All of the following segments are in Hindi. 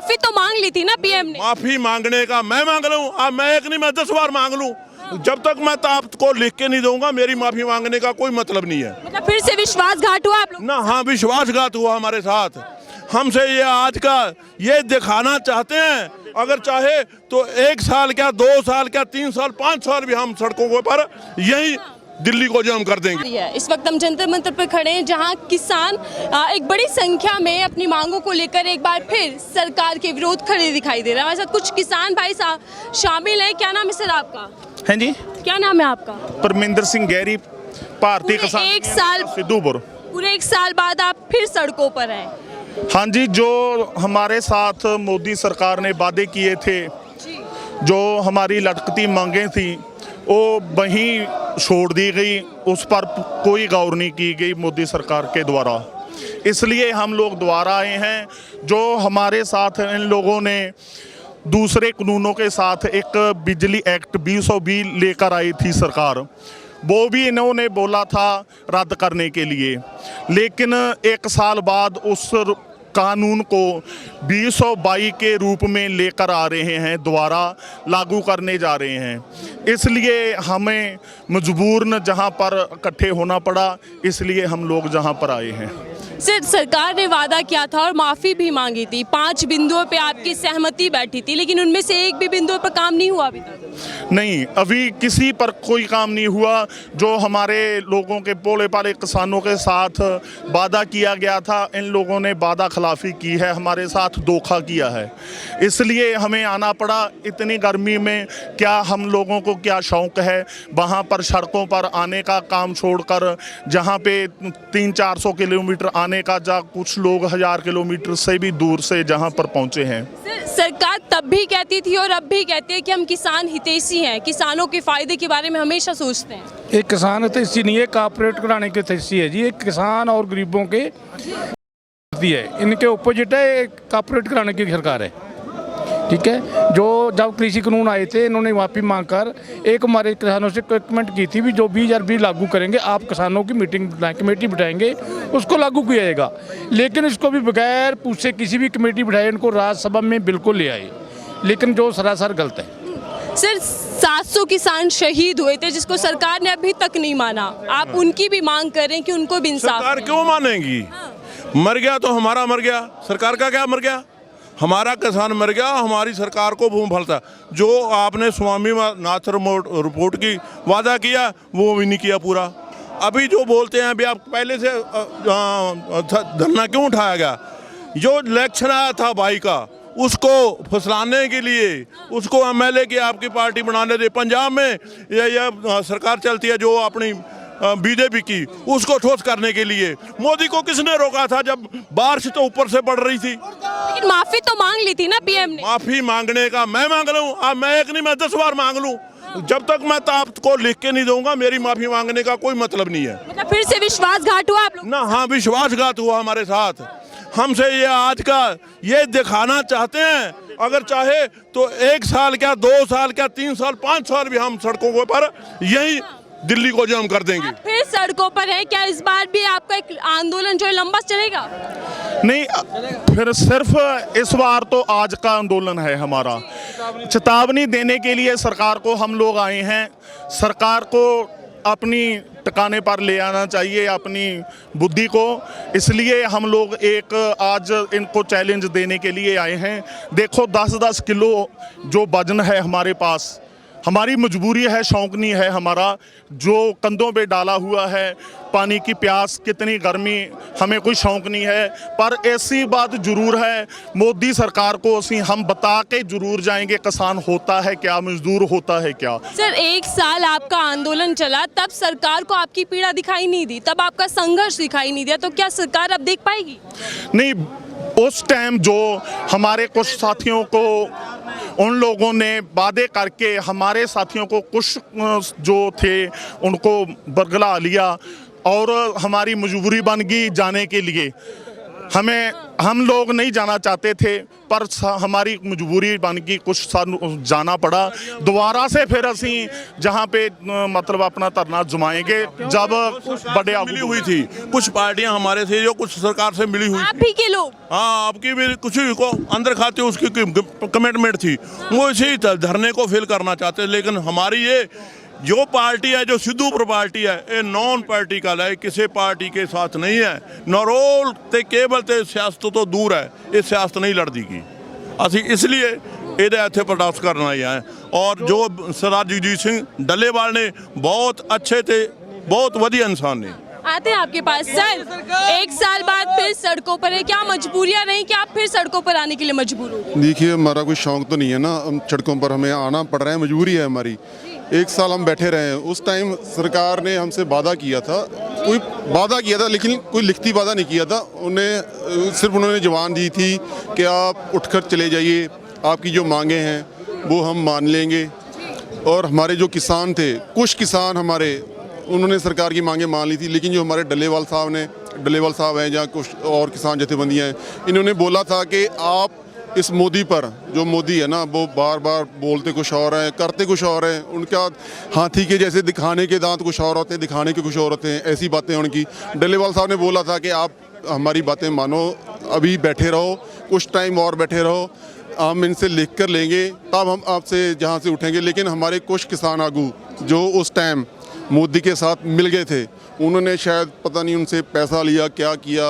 माफी तो मांग ली थी ना पीएम ने। माफी मांगने का मैं मांग लूं, अब मैं एक नहीं मैं 10 बार मांग लूं, जब तक मैं तो आपको लिख के नहीं दूंगा मेरी माफी मांगने का कोई मतलब नहीं है। मतलब फिर से विश्वासघात हुआ आप लोग? ना, हाँ, विश्वासघात हुआ हमारे साथ। हमसे ये आज का ये दिखाना चाहते हैं, अगर चाहे तो 1 साल क्या 2 साल क्या 3 साल 5 साल भी हम सड़कों के पर यही दिल्ली को जाम कर देंगे। इस वक्त हम जंतर मंतर पर खड़े हैं, जहां किसान एक बड़ी संख्या में अपनी मांगों को लेकर एक बार फिर सरकार के विरोध खड़े दिखाई दे रहे हैं। हमारे साथ कुछ किसान भाई शामिल हैं। क्या नाम है सर आपका? हैं जी, क्या नाम है आपका? परमिंदर सिंह गहरी, भारतीय पूरे किसान एक साल सिद्धूपुर। पूरे 1 साल बाद आप फिर सड़कों पर हैं। हाँ जी, जो हमारे साथ मोदी सरकार ने वादे किए थे, जो हमारी लटकती मांगें थी, वो वहीं छोड़ दी गई, उस पर कोई गौर नहीं की गई मोदी सरकार के द्वारा। इसलिए हम लोग दोबारा आए हैं। जो हमारे साथ इन लोगों ने दूसरे कानूनों के साथ एक बिजली एक्ट 2020 लेकर आई थी सरकार, वो भी इन्होंने बोला था रद्द करने के लिए, लेकिन 1 साल बाद उस कानून को 2022 के रूप में लेकर आ रहे हैं, दोबारा लागू करने जा रहे हैं। इसलिए हमें मजबूरन जहां पर इकट्ठे होना पड़ा, इसलिए हम लोग जहां पर आए हैं। सर, सरकार ने वादा किया था और माफी भी मांगी थी, 5 बिंदुओं पे आपकी सहमति बैठी थी, लेकिन उनमें से एक भी बिंदु पर काम नहीं हुआ अभी तक। नहीं, अभी किसी पर कोई काम नहीं हुआ। जो हमारे लोगों के भोले भाले किसानों के साथ वादा किया गया था, इन लोगों ने वादा खिलाफी की है, हमारे साथ धोखा किया है, इसलिए हमें आना पड़ा। इतनी गर्मी में क्या हम लोगों को क्या शौक है वहाँ पर सड़कों पर आने का, काम छोड़कर जहाँ पे 300-400 किलोमीटर आने का, जा कुछ लोग 1000 किलोमीटर से भी दूर से जहाँ पर पहुँचे हैं। सरकार तब भी कहती थी और अब भी कहती है कि हम किसान हितैषी हैं, किसानों के फायदे के बारे में हमेशा सोचते हैं। एक किसान हितैषी नहीं है, कॉर्पोरेट कराने के हितैषी है जी। एक किसान और गरीबों के है, इनके अपोजिट है, कॉर्पोरेट कराने की सरकार है। ठीक है, जो जब कृषि कानून आए थे, इन्होंने माफी मांगकर एक हमारे किसानों से कमिटमेंट की थी भी जो 2020 लागू करेंगे, आप किसानों की मीटिंग कमेटी बिठाएंगे, उसको लागू किया जाएगा। लेकिन इसको भी बगैर पूछे किसी भी कमेटी बिठाए इनको राज्यसभा में बिल्कुल ले आए, लेकिन जो सरासर गलत है। सिर्फ 700 किसान शहीद हुए थे जिसको सरकार ने अभी तक नहीं माना। आप उनकी भी मांग कर रहे हैं कि उनको भी इंसाफ। सरकार क्यों मानेगी? मर गया तो हमारा मर गया, सरकार का क्या मर गया? हमारा किसान मर गया, हमारी सरकार को भूम फलता। जो आपने स्वामीनाथन रिपोर्ट की वादा किया वो भी नहीं किया पूरा। अभी जो बोलते हैं, अभी आप पहले से धरना क्यों उठाया गया? जो इलेक्शन आया था भाई का, उसको फुसलाने के लिए, उसको एमएलए की आपकी पार्टी बनाने दे। पंजाब में ये सरकार चलती है जो अपनी बीजेपी की, उसको ठोस करने के लिए मोदी को किसने रोका था जब बारिश तो ऊपर से पड़ रही थी? लेकिन माफी तो मांग ली थी ना पीएम ने। माफी मांगने का मैं मांग लूं, अब मैं एक नहीं मैं 10 बार मांग लूं, जब तक मैं तो आपको लिख के नहीं दूंगा मेरी माफी मांगने का कोई मतलब नहीं है। मतलब फिर से विश्वासघात हुआ आप लोग? ना, हाँ, विश्वासघात हुआ हमारे साथ। हमसे ये आज का ये दिखाना चाहते हैं, अगर चाहे तो 1 साल क्या 2 साल क्या 3 साल 5 साल भी हम सड़कों के पर यही दिल्ली को जाम कर देंगे। फिर सड़कों पर है, क्या इस बार भी आपका एक आंदोलन जो है लंबा चलेगा? नहीं, फिर सिर्फ इस बार तो आज का आंदोलन है हमारा। चेतावनी देने के लिए सरकार को हम लोग आए हैं। सरकार को अपनी ठिकाने पर ले आना चाहिए, अपनी बुद्धि को। इसलिए हम लोग एक आज इनको चैलेंज देने के लिए आए हैं। देखो 10-10 किलो जो वजन है हमारे पास, हमारी मजबूरी है, शौक नहीं है हमारा, जो कंधों पे डाला हुआ है। पानी की प्यास, कितनी गर्मी, हमें कोई शौक नहीं है। पर ऐसी बात जरूर है, मोदी सरकार को हम बता के जरूर जाएंगे किसान होता है क्या, मजदूर होता है क्या। सर, 1 साल आपका आंदोलन चला, तब सरकार को आपकी पीड़ा दिखाई नहीं दी, तब आपका संघर्ष दिखाई नहीं दिया, तो क्या सरकार अब देख पाएगी? नहीं, उस टाइम जो हमारे कुछ साथियों को उन लोगों ने वादे करके हमारे साथियों को कुछ जो थे उनको बरगला लिया और हमारी मजबूरी बन गई जाने के लिए। हम लोग नहीं जाना चाहते थे, पर हमारी मजबूरी बन गई, कुछ सानू जाना पड़ा। दोबारा से फिर असी जहाँ पे मतलब अपना धरना जमाएंगे जब बड़े मिली हुई थी, कुछ पार्टियां हमारे थे जो कुछ सरकार से मिली हुई आप ही के लोग। हाँ, आपकी भी कुछ ही को अंदर खाते उसकी कमिटमेंट थी, वो इसी धरने को फेल करना चाहते। लेकिन हमारी ये जो पार्टी है, जो सिद्धूपुर पार्टी है, ये नॉन पार्टिकल है, किसी पार्टी के साथ नहीं है। नरोल ते केवल ते सियासत तो दूर है, ये सियासत नहीं लड़दी की। ਅਸੀਂ इसलिए ਇਹਦੇ ਇੱਥੇ ਪ੍ਰੋਟੈਸਟ ਕਰਨ ਆਏ हैं। और जो सरदार जगजीत सिंह डल्लेवाल ने बहुत अच्छे थे, बहुत वधिया इंसान ने। आते हैं आपके पास सर, 1 साल बाद फिर सड़कों पर है, क्या मजबूरियां रही कि आप फिर सड़कों पर आने के लिए मजबूर हो? देखिए, हमारा कोई शौक तो नहीं है ना, हम सड़कों पर हमें आना पड़ रहा है, मजबूरी है हमारी। 1 साल हम बैठे रहे हैं, उस टाइम सरकार ने हमसे वादा किया था, लेकिन कोई लिखती वादा नहीं किया था। उन्होंने जवान दी थी कि आप उठकर चले जाइए, आपकी जो मांगे हैं वो हम मान लेंगे। और हमारे जो किसान थे, कुछ किसान हमारे, उन्होंने सरकार की मांगे मान ली थी, लेकिन जो हमारे डल्लेवाल साहब हैं, जहाँ कुछ और किसान जथेबंदियाँ हैं, इन्होंने बोला था कि आप इस मोदी पर, जो मोदी है ना, वो बार बार बोलते कुछ और हैं, करते कुछ और हैं। उनका हाथी के जैसे दिखाने के दांत कुछ और होते हैं, दिखाने के कुछ और होते हैं, ऐसी बातें उनकी। डल्लेवाल साहब ने बोला था कि आप हमारी बातें मानो, अभी बैठे रहो, कुछ टाइम और बैठे रहो, हम इनसे लिख कर लेंगे, तब हम आपसे जहाँ से उठेंगे। लेकिन हमारे कुछ किसान आगू जो उस टाइम मोदी के साथ मिल गए थे, उन्होंने शायद पता नहीं उनसे पैसा लिया, क्या किया,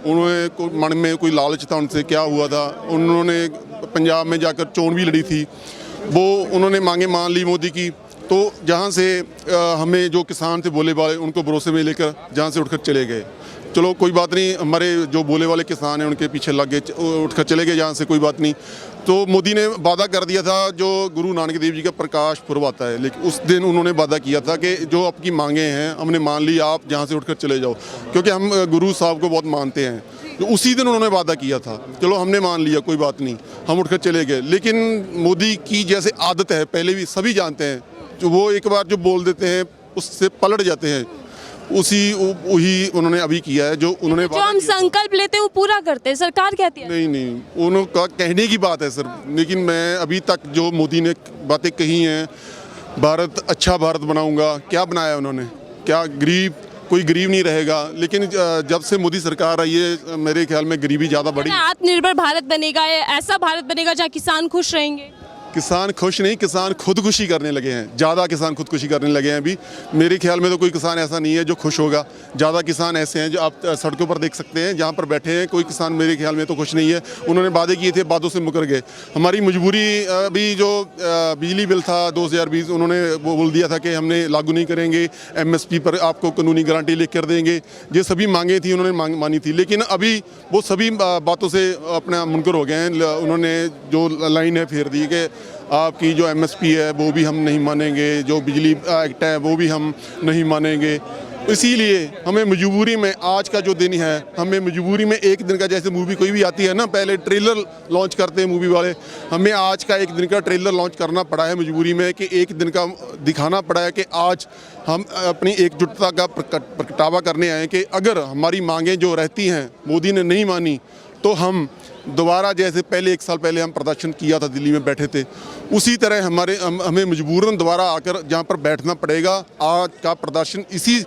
उन्होंने मन में कोई लालच था, उनसे क्या हुआ था। उन्होंने पंजाब में जाकर चोन भी लड़ी थी, वो उन्होंने मांगे मान ली मोदी की। तो जहाँ से हमें जो किसान थे बोले वाले, उनको भरोसे में लेकर जहाँ से उठकर चले गए। चलो कोई बात नहीं, हमारे जो बोले वाले किसान हैं उनके पीछे लग गए, उठकर चले गए जहाँ से, कोई बात नहीं। तो मोदी ने वादा कर दिया था, जो गुरु नानक देव जी का प्रकाश पुरब आता है, लेकिन उस दिन उन्होंने वादा किया था कि जो आपकी मांगे हैं हमने मान ली, आप जहाँ से उठकर चले जाओ, क्योंकि हम गुरु साहब को बहुत मानते हैं। तो उसी दिन उन्होंने वादा किया था, चलो हमने मान लिया, कोई बात नहीं, हम उठकर चले गए। लेकिन मोदी की जैसे आदत है, पहले भी सभी जानते हैं, जो वो एक बार जो बोल देते हैं उससे पलट जाते हैं, वही उन्होंने अभी किया है। जो उन्होंने जो हम संकल्प लेते हैं वो पूरा करते हैं, सरकार कहती है। नहीं, उनका कहने की बात है सर, लेकिन मैं अभी तक जो मोदी ने बातें कही हैं, भारत अच्छा भारत बनाऊंगा, क्या बनाया उन्होंने? क्या कोई गरीब नहीं रहेगा? लेकिन जब से मोदी सरकार आई है, मेरे ख्याल में गरीबी ज़्यादा बढ़ी। आत्मनिर्भर भारत बनेगा, ऐसा भारत बनेगा जहाँ किसान खुश रहेंगे। किसान खुश नहीं, किसान खुदकुशी करने लगे हैं, ज़्यादा किसान खुदकुशी करने लगे हैं अभी। मेरे ख्याल में तो कोई किसान ऐसा नहीं है जो खुश होगा। ज़्यादा किसान ऐसे हैं जो आप सड़कों पर देख सकते हैं, जहाँ पर बैठे हैं, कोई किसान मेरे ख्याल में तो खुश नहीं है। उन्होंने वादे किए थे, वादों से मुकर गए। हमारी मजबूरी, अभी जो बिजली बिल था 2020, उन्होंने वो बोल दिया था कि हमने लागू नहीं करेंगे, MSP पर आपको कानूनी गारंटी लिख कर देंगे। ये सभी मांगे थी, उन्होंने मानी थी, लेकिन अभी वो सभी बातों से अपना मुनकर हो गए हैं। उन्होंने जो लाइन है फेर दी कि आपकी जो MSP है वो भी हम नहीं मानेंगे, जो बिजली एक्ट है वो भी हम नहीं मानेंगे। इसीलिए हमें मजबूरी में आज का जो दिन है, हमें मजबूरी में एक दिन का, जैसे मूवी कोई भी आती है ना, पहले ट्रेलर लॉन्च करते हैं मूवी वाले, हमें आज का एक दिन का ट्रेलर लॉन्च करना पड़ा है मजबूरी में, कि एक दिन का दिखाना पड़ा है कि आज हम अपनी एकजुटता का प्रगटावा करने आए कि अगर हमारी मांगें जो रहती हैं मोदी ने नहीं मानी, तो हम दोबारा, जैसे पहले 1 साल पहले हम प्रदर्शन किया था, दिल्ली में बैठे थे, उसी तरह हमें मजबूरन दोबारा आकर जहाँ पर बैठना पड़ेगा। आज का प्रदर्शन इसी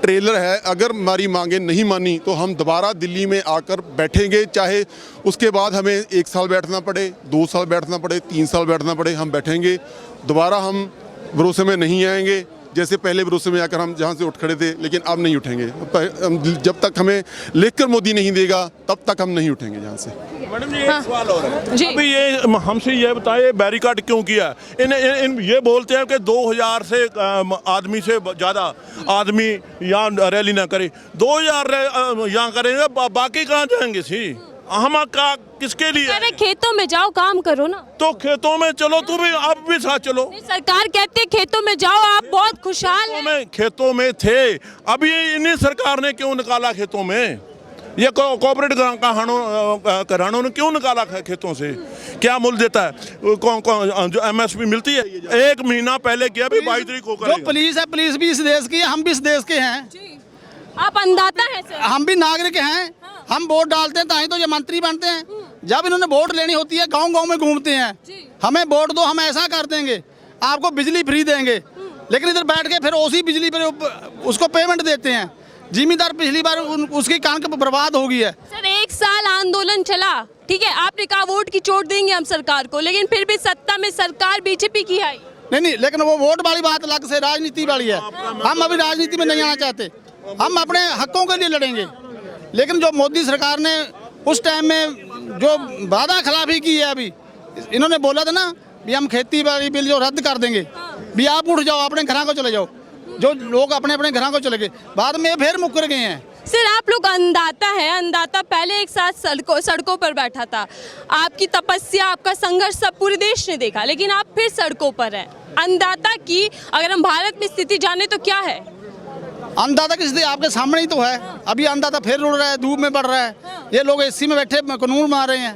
ट्रेलर है। अगर हमारी मांगें नहीं मानी तो हम दोबारा दिल्ली में आकर बैठेंगे, चाहे उसके बाद हमें 1 साल बैठना पड़े, 2 साल बैठना पड़े, 3 साल बैठना पड़े, हम बैठेंगे। दोबारा हम भरोसे में नहीं आएंगे, जैसे पहले भरोसे में आकर हम जहाँ से उठ खड़े थे, लेकिन अब नहीं उठेंगे। जब तक हमें लिखकर मोदी नहीं देगा, तब तक हम नहीं उठेंगे जहाँ से। मैडम जी, एक सवाल और है। अभी ये हमसे ये बताइए, बैरिकाड क्यों किया? इन ये बोलते हैं कि 2000 से आदमी से ज़्यादा आदमी यहाँ रैली ना करे, 2000 यहाँ करेंगे, बाकी कहाँ जाएंगे? सी हम का किसके लिए? अरे खेतों में जाओ, काम करो ना। तो खेतों में चलो, तुम भी, आप भी साथ चलो। सरकार कहती है खेतों में जाओ, आप बहुत खुशहाल हैं। खेतों में थे, अभी इन्हीं सरकार ने क्यों निकाला खेतों में? ये कोऑपरेटिव घरानों ने क्यों निकाला खेतों से? क्या मूल्य देता है? कौन जो MSP मिलती है? 1 महीना पहले किया, अभी 22 तारीख को जो पुलिस है, पुलिस भी इस देश की है, हम भी इस देश के हैं। आप अन्नदाता हैं सर? हम भी नागरिक हैं। हम वोट डालते हैं ताकि तो ये मंत्री बनते हैं। जब इन्होंने वोट लेनी होती है गांव-गांव में घूमते हैं, हमें वोट दो, हम ऐसा कर देंगे, आपको बिजली फ्री देंगे। लेकिन इधर बैठ के फिर उसी बिजली पर उसको पेमेंट देते हैं। जिम्मेदार पिछली बार उसकी कणक बर्बाद हो गई है। सर 1 साल आंदोलन चला, ठीक है, आपने कहा वोट की चोट देंगे हम सरकार को, लेकिन फिर भी सत्ता में सरकार बीजेपी की आई। नहीं, लेकिन वो वोट वाली बात अलग से, राजनीति वाली है। हम अभी राजनीति में नहीं आना चाहते, हम अपने हकों के लिए लड़ेंगे। लेकिन जो मोदी सरकार ने उस टाइम में जो वादा खिलाफी की है, अभी इन्होंने बोला था ना भी हम खेती बाड़ी बिल जो रद्द कर देंगे, भी आप उठ जाओ, अपने घरों को चले जाओ। जो लोग अपने अपने घरों को चले गए, बाद में फिर मुकर गए हैं। सर आप लोग अन्नदाता है, अन्नदाता पहले एक साथ सड़कों पर बैठा था, आपकी तपस्या, आपका संघर्ष सब पूरे देश ने देखा, लेकिन आप फिर सड़कों पर हैं। अन्नदाता की अगर हम भारत में स्थिति जाने तो क्या है? अन्नदाता की स्थिति आपके सामने ही तो है। अभी अन्नदाता फिर रुड़ रहा है, धूप में बढ़ रहा है। ये लोग एसी में बैठे कानून मार रहे हैं।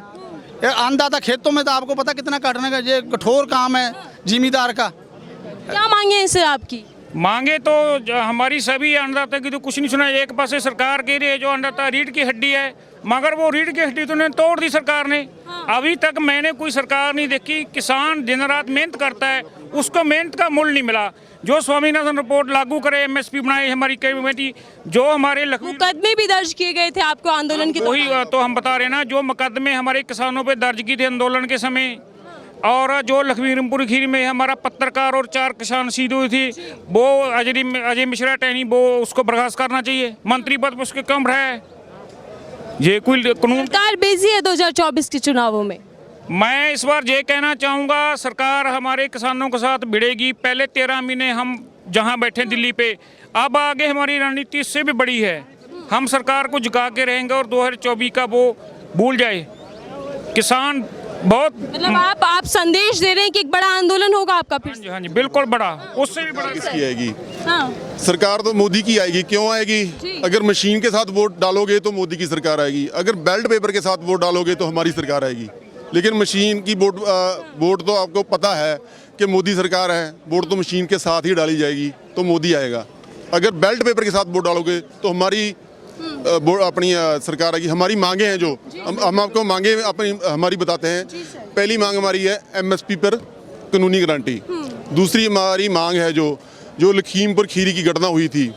ये अन्नदाता खेतों में तो आपको पता कितना काटने का ये कठोर काम है जिम्मेदार का। क्या मांगे हैं सर आपकी? मांगे तो हमारी सभी अन्नदाता की तो कुछ नहीं सुना। एक पासे सरकार कह रही है जो अन्नदाता रीढ़ की हड्डी है, मगर वो रीढ़ की हड्डी तो ने तोड़ दी सरकार ने। अभी तक मैंने कोई सरकार नहीं देखी। किसान दिन रात मेहनत करता है, उसको मेहनत का मूल्य नहीं मिला। जो स्वामीनाथन रिपोर्ट लागू करे, MSP बनाए हमारी कमेटी, जो हमारे मुकदमे भी दर्ज किए गए थे आपको आंदोलन के वही तो हम बता रहे हैं ना, जो मुकदमे हमारे किसानों पे दर्ज किए थे आंदोलन के समय। और जो लखीमपुर खीरी में हमारा पत्रकार और 4 किसान शहीद हुए थे, वो अजय मिश्रा टैनी, वो उसको बर्खास्त करना चाहिए। मंत्री पद पर उसके कम रहा है। ये कोई कानून, सरकार बिजी है 2024 के चुनावों में। मैं इस बार ये कहना चाहूँगा, सरकार हमारे किसानों के साथ भिड़ेगी। पहले 13 महीने हम जहाँ बैठे दिल्ली पे, अब आगे हमारी रणनीति इससे भी बड़ी है। हम सरकार को झुका के रहेंगे और 2024 का वो भूल जाए। किसान बहुत मतलब आप संदेश दे रहे हैं कि एक बड़ा आंदोलन होगा आपका फिर? हाँ जी बिल्कुल बड़ा, उससे भी बड़ा। किसकी आएगी? हाँ। सरकार तो मोदी की आएगी। क्यों आएगी? अगर मशीन के साथ वोट डालोगे तो मोदी की सरकार आएगी, अगर बैलेट पेपर के साथ वोट डालोगे तो हमारी सरकार आएगी। लेकिन मशीन की वोट तो आपको पता है कि मोदी सरकार है, वोट तो मशीन के साथ ही डाली जाएगी, तो मोदी आएगा। अगर बैलेट पेपर के साथ वोट डालोगे तो हमारी अपनी सरकार आएगी। हमारी मांगे हैं जो हम आपको मांगे अपनी हमारी बताते हैं। पहली मांग हमारी है MSP पर कानूनी गारंटी। दूसरी हमारी मांग है जो लखीमपुर खीरी की घटना हुई थी,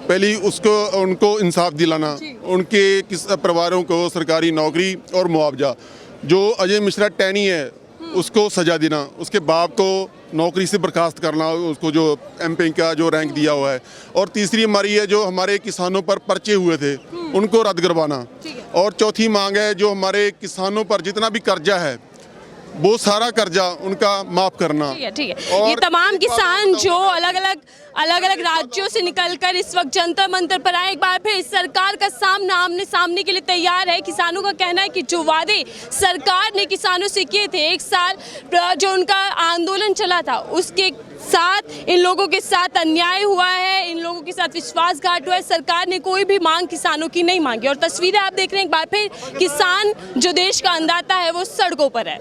पहली उनको इंसाफ दिलाना, उनके परिवारों को सरकारी नौकरी और मुआवजा। जो अजय मिश्रा टैनी है उसको सजा देना, उसके बाप को नौकरी से बर्खास्त करना, उसको जो MP का जो रैंक दिया हुआ है। और तीसरी हमारी है जो हमारे किसानों पर पर्चे हुए थे उनको रद्द करवाना। और चौथी मांग है जो हमारे किसानों पर जितना भी कर्जा है वो सारा कर्जा उनका माफ करना। ठीक है। ये तमाम किसान जो अलग अलग राज्यों से निकलकर इस वक्त जंतर मंतर पर आए, एक बार फिर सरकार का आमने सामने के लिए तैयार है। किसानों का कहना है कि जो वादे सरकार ने किसानों से किए थे, 1 साल जो उनका आंदोलन चला था, उसके साथ इन लोगों के साथ अन्याय हुआ है, इन लोगों के साथ विश्वासघात हुआ है। सरकार ने कोई भी मांग किसानों की नहीं मांगी। और तस्वीरें आप देख रहे हैं एक बार फिर, किसान जो देश का अन्नदाता है वो सड़कों पर है।